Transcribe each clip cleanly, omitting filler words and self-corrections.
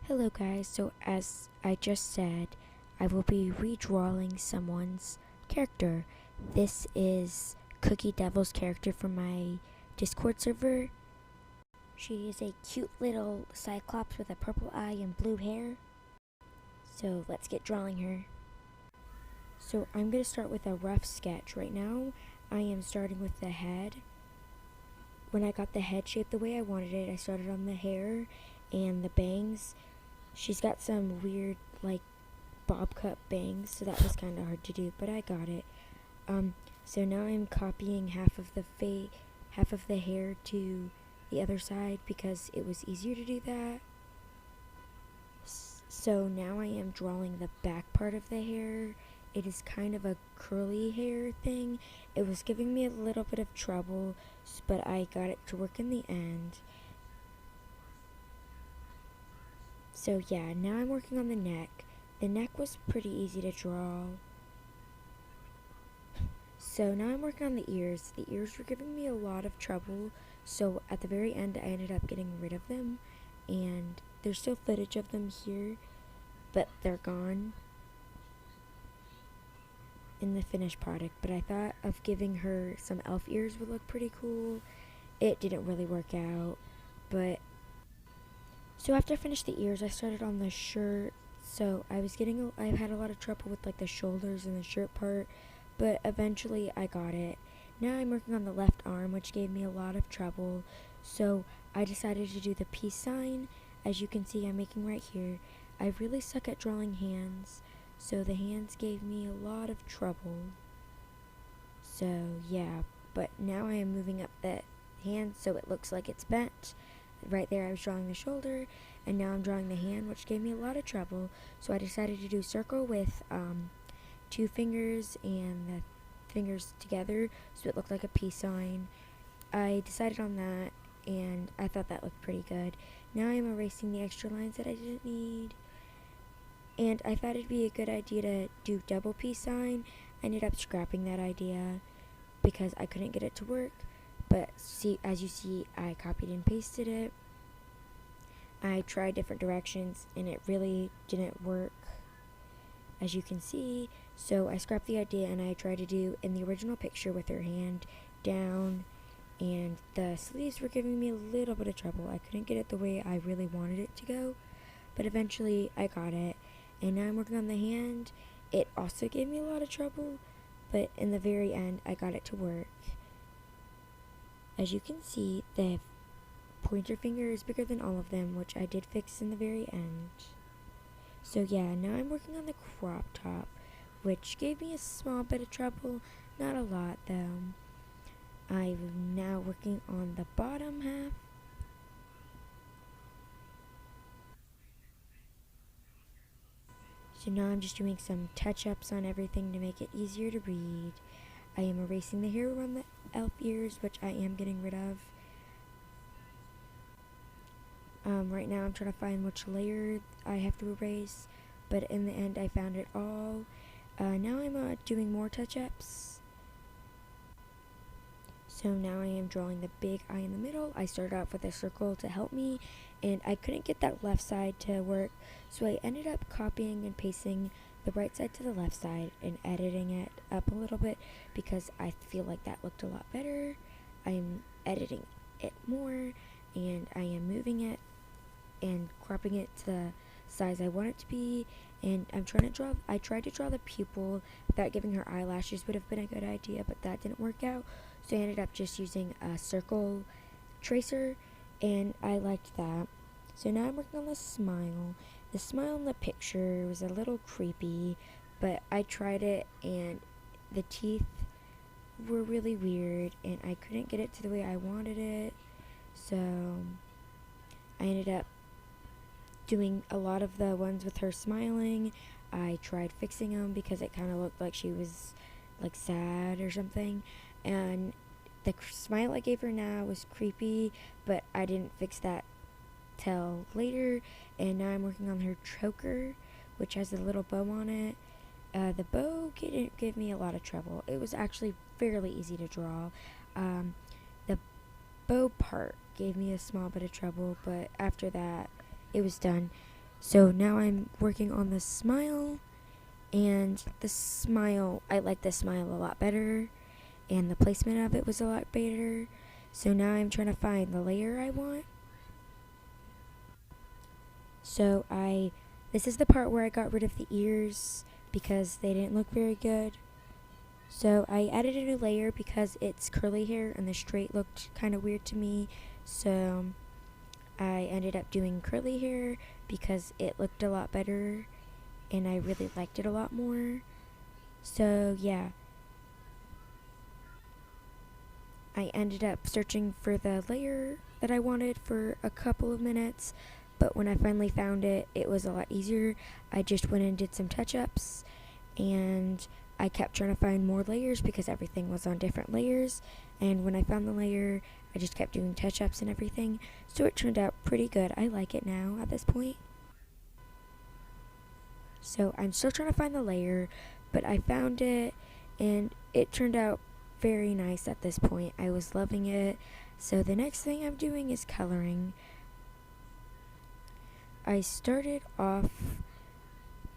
Hello guys, so as I just said, I will be redrawing someone's character. This is Cookie Devil's character from my Discord server. She is a cute little cyclops with a purple eye and blue hair. So let's get drawing her. So I'm going to start with a rough sketch. Right now, I am starting with the head. When I got the head shaped the way I wanted it, I started on the hair and the bangs. She's got some weird, like, bob cut bangs, so that was kind of hard to do, but I got it. So now I'm copying half of the hair to the other side because it was easier to do that. So now I am drawing the back part of the hair. It is kind of a curly hair thing. It was giving me a little bit of trouble, but I got it to work in the end. So yeah, now I'm working on the neck. The neck was pretty easy to draw. So now I'm working on the ears. The ears were giving me a lot of trouble, so at the very end I ended up getting rid of them, and there's still footage of them here, but they're gone in the finished product. But I thought of giving her some elf ears would look pretty cool. It didn't really work out, but so after I finished the ears, I started on the shirt. So I had a lot of trouble with like the shoulders and the shirt part, but eventually I got it. Now I'm working on the left arm, which gave me a lot of trouble. So I decided to do the peace sign, as you can see I'm making right here. I really suck at drawing hands, so the hands gave me a lot of trouble. So yeah, but now I am moving up the hand so it looks like it's bent. Right there I was drawing the shoulder, and now I'm drawing the hand, which gave me a lot of trouble. So I decided to do circle with 2 fingers and the fingers together so it looked like a peace sign. I decided on that, and I thought that looked pretty good. Now I'm erasing the extra lines that I didn't need, and I thought it'd be a good idea to do double peace sign. I ended up scrapping that idea because I couldn't get it to work. But see, as you see, I copied and pasted it. I tried different directions and it really didn't work, as you can see. So I scrapped the idea and I tried to do in the original picture with her hand down, and the sleeves were giving me a little bit of trouble. I couldn't get it the way I really wanted it to go, but eventually I got it. And now I'm working on the hand. It also gave me a lot of trouble, but in the very end I got it to work. As you can see, the pointer finger is bigger than all of them, which I did fix in the very end. So yeah, now I'm working on the crop top, which gave me a small bit of trouble, not a lot though. I'm now working on the bottom half. So now I'm just doing some touch-ups on everything to make it easier to read. I am erasing the hair around the elf ears, which I am getting rid of. Right now I'm trying to find which layer I have to erase, but in the end I found it all. Now I'm doing more touch-ups. So now I am drawing the big eye in the middle. I started off with a circle to help me, and I couldn't get that left side to work, so I ended up copying and pasting the right side to the left side and editing it up a little bit because I feel like that looked a lot better. I am editing it more, and I am moving it and cropping it to the size I want it to be. And I tried to draw the pupil. Thought giving her eyelashes would have been a good idea, but that didn't work out, so I ended up just using a circle tracer, and I liked that. So now I'm working on the smile. The smile in the picture was a little creepy, but I tried it and the teeth were really weird and I couldn't get it to the way I wanted it. So I ended up doing a lot of the ones with her smiling. I tried fixing them because it kind of looked like she was like sad or something, and the smile I gave her now was creepy, but I didn't fix that till later. And now I'm working on her choker, which has a little bow on it. The bow didn't give me a lot of trouble. It was actually fairly easy to draw. The bow part gave me a small bit of trouble, but after that it was done. So now I'm working on the smile, and the smile, I like the smile a lot better, and the placement of it was a lot better. So now I'm trying to find the layer I want. So this is the part where I got rid of the ears because they didn't look very good. So I added a new layer because it's curly hair and the straight looked kind of weird to me. So I ended up doing curly hair because it looked a lot better and I really liked it a lot more. So yeah, I ended up searching for the layer that I wanted for a couple of minutes, but when I finally found it, it was a lot easier. I just went and did some touch-ups, and I kept trying to find more layers because everything was on different layers, and when I found the layer, I just kept doing touch-ups and everything, so it turned out pretty good. I like it now at this point. So I'm still trying to find the layer, but I found it, and it turned out very nice at this point. I was loving it. So the next thing I'm doing is coloring. I started off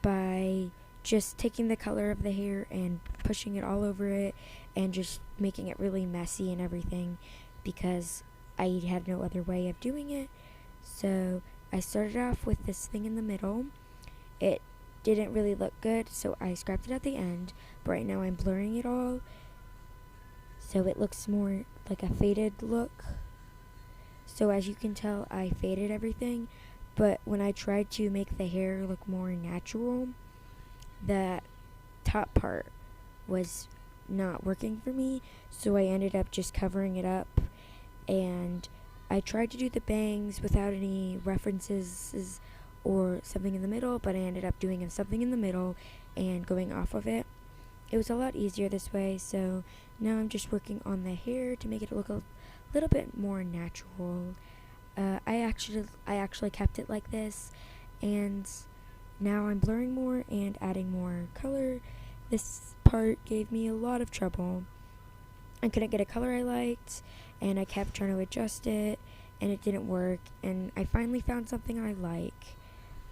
by just taking the color of the hair and pushing it all over it and just making it really messy and everything because I had no other way of doing it. So I started off with this thing in the middle. It didn't really look good, so I scrapped it at the end, but right now I'm blurring it all so it looks more like a faded look. So as you can tell, I faded everything, but when I tried to make the hair look more natural, the top part was not working for me, so I ended up just covering it up, and I tried to do the bangs without any references or something in the middle, but I ended up doing something in the middle and going off of it. It was a lot easier this way, so now I'm just working on the hair to make it look a little bit more natural. I actually kept it like this, and now I'm blurring more and adding more color. This part gave me a lot of trouble. I couldn't get a color I liked, and I kept trying to adjust it, and it didn't work, and I finally found something I like,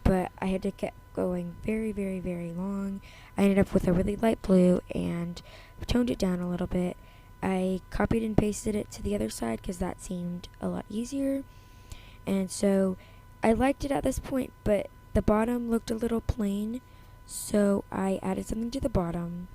but I had to keep going very, very, very long. I ended up with a really light blue and toned it down a little bit. I copied and pasted it to the other side because that seemed a lot easier, and so I liked it at this point, but the bottom looked a little plain, so I added something to the bottom.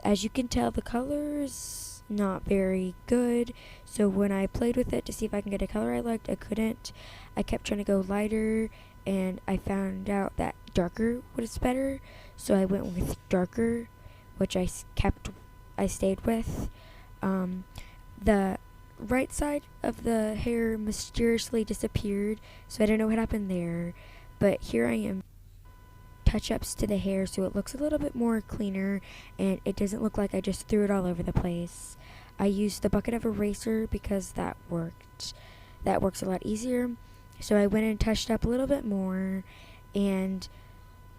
As you can tell, the color's not very good, so when I played with it to see if I can get a color I liked, I couldn't. I kept trying to go lighter, and I found out that darker was better, so I went with darker, which I stayed with. The right side of the hair mysteriously disappeared, so I don't know what happened there, but here I am, touch-ups to the hair so it looks a little bit more cleaner and it doesn't look like I just threw it all over the place. I used the bucket of eraser because that worked. That works a lot easier. So I went and touched up a little bit more, and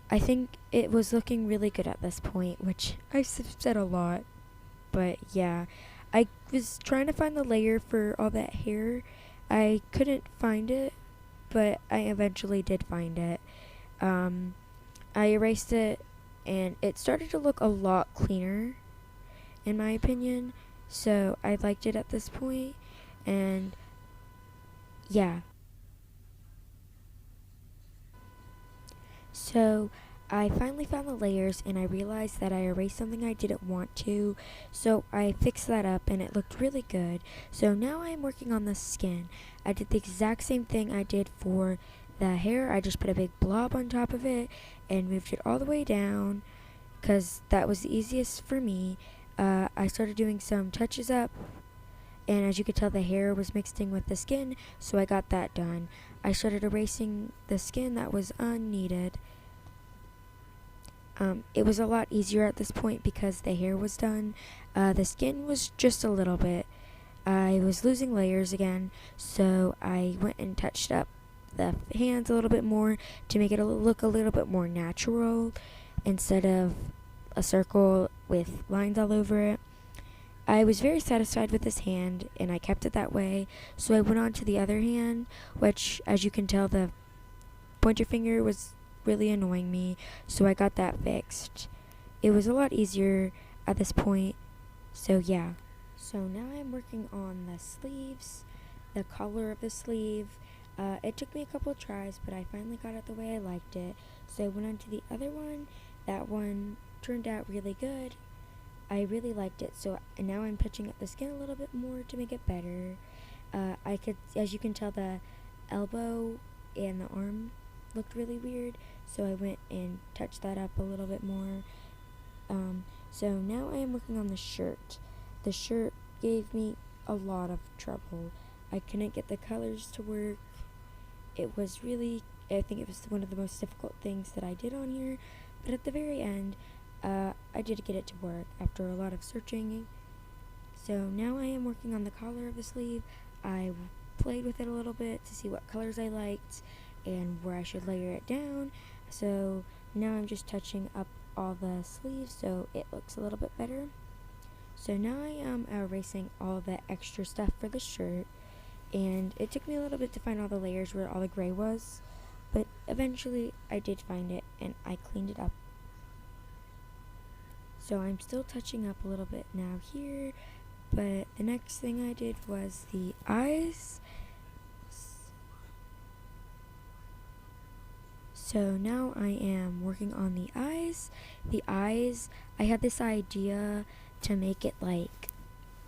I think it was looking really good at this point, which I've said a lot, but yeah. I was trying to find the layer for all that hair. I couldn't find it, but I eventually did find it. I erased it, and it started to look a lot cleaner, in my opinion, so I liked it at this point, and yeah. So I finally found the layers, and I realized that I erased something I didn't want to, so I fixed that up and it looked really good. So now I'm working on the skin. I did the exact same thing I did for the hair. I just put a big blob on top of it and moved it all the way down because that was the easiest for me. I started doing some touches up, and as you could tell, the hair was mixing with the skin, so I got that done. I started erasing the skin that was unneeded. It was a lot easier at this point because the hair was done. The skin was just a little bit. I was losing layers again, so I went and touched up the hands a little bit more to make it look a little bit more natural instead of a circle with lines all over it. I was very satisfied with this hand, and I kept it that way, so I went on to the other hand, which, as you can tell, the pointer finger was really annoying me, so I got that fixed. It was a lot easier at this point, so yeah. So now I'm working on the sleeves, the collar of the sleeve. It took me a couple of tries, but I finally got it the way I liked it. So I went on to the other one. That one turned out really good. I really liked it, so now I'm touching up the skin a little bit more to make it better. As you can tell, the elbow and the arm looked really weird, so I went and touched that up a little bit more. So now I am working on the shirt. The shirt gave me a lot of trouble. I couldn't get the colors to work. It was really, I think it was one of the most difficult things that I did on here, but at the very end, I did get it to work after a lot of searching. So now I am working on the collar of the sleeve. I played with it a little bit to see what colors I liked and where I should layer it down. So now I'm just touching up all the sleeves so it looks a little bit better. So now I am erasing all the extra stuff for the shirt, and it took me a little bit to find all the layers where all the gray was, but eventually I did find it and I cleaned it up. So I'm still touching up a little bit now here, but the next thing I did was the eyes. So now I am working on the eyes. The eyes, I had this idea to make it like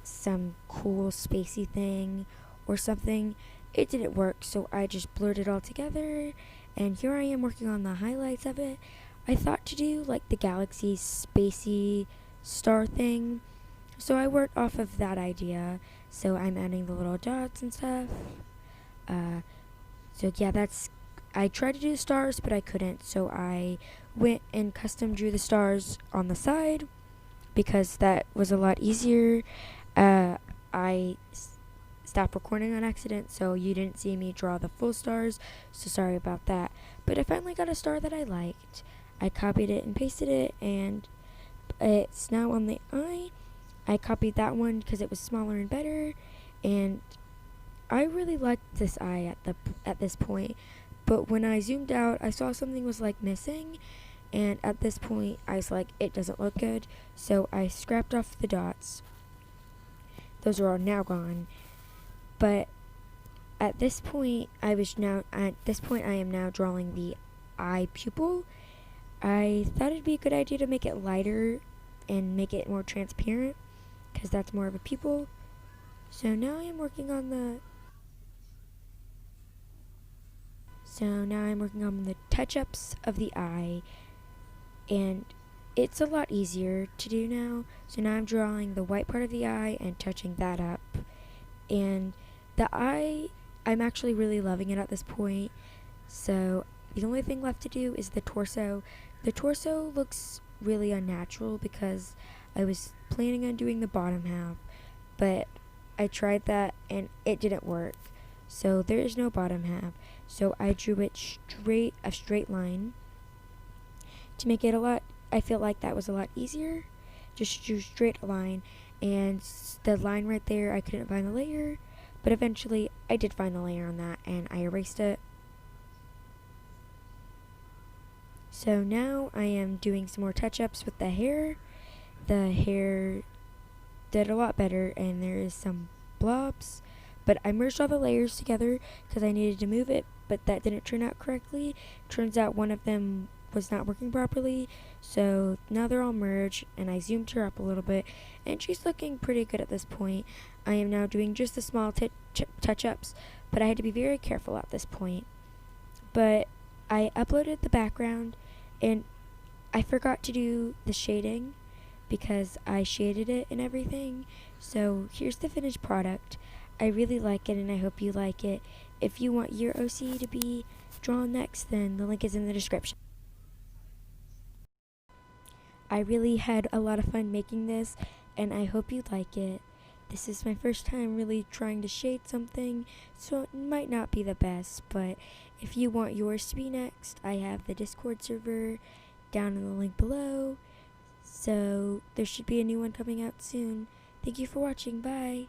some cool spacey thing or something. It didn't work, so I just blurred it all together, and here I am working on the highlights of it. I thought to do like the galaxy spacey star thing, so I worked off of that idea. So I'm adding the little dots and stuff. So yeah, I tried to do the stars, but I couldn't, so I went and custom drew the stars on the side because that was a lot easier. I stopped recording on accident, so you didn't see me draw the full stars, so sorry about that. But I finally got a star that I liked. I copied it and pasted it, and it's now on the eye. I copied that one because it was smaller and better, and I really liked this eye at this point. But when I zoomed out, I saw something was like missing, and at this point I was like, it doesn't look good, so I scrapped off the dots. Those are all now gone. But at this point I am now drawing the eye pupil. I thought it'd be a good idea to make it lighter and make it more transparent, because that's more of a pupil. So now I'm working on the touch-ups of the eye, and it's a lot easier to do now. So now I'm drawing the white part of the eye and touching that up. And the eye, I'm actually really loving it at this point. So the only thing left to do is the torso. The torso looks really unnatural because I was planning on doing the bottom half, but I tried that and it didn't work. So there is no bottom half. So I drew it a straight line to make it I feel like that was a lot easier. Just drew straight line, and the line right there, I couldn't find the layer, but eventually I did find the layer on that and I erased it. So now I am doing some more touch-ups with the hair. The hair did a lot better, and there is some blobs, but I merged all the layers together because I needed to move it, but that didn't turn out correctly. Turns out one of them was not working properly, so now they're all merged, and I zoomed her up a little bit, and she's looking pretty good at this point. I am now doing just the small touch-ups, but I had to be very careful at this point. But I uploaded the background, and I forgot to do the shading because I shaded it and everything. So here's the finished product. I really like it, and I hope you like it. If you want your OC to be drawn next, then the link is in the description. I really had a lot of fun making this, and I hope you like it. This is my first time really trying to shade something, so it might not be the best, but if you want yours to be next, I have the Discord server down in the link below, so there should be a new one coming out soon. Thank you for watching. Bye!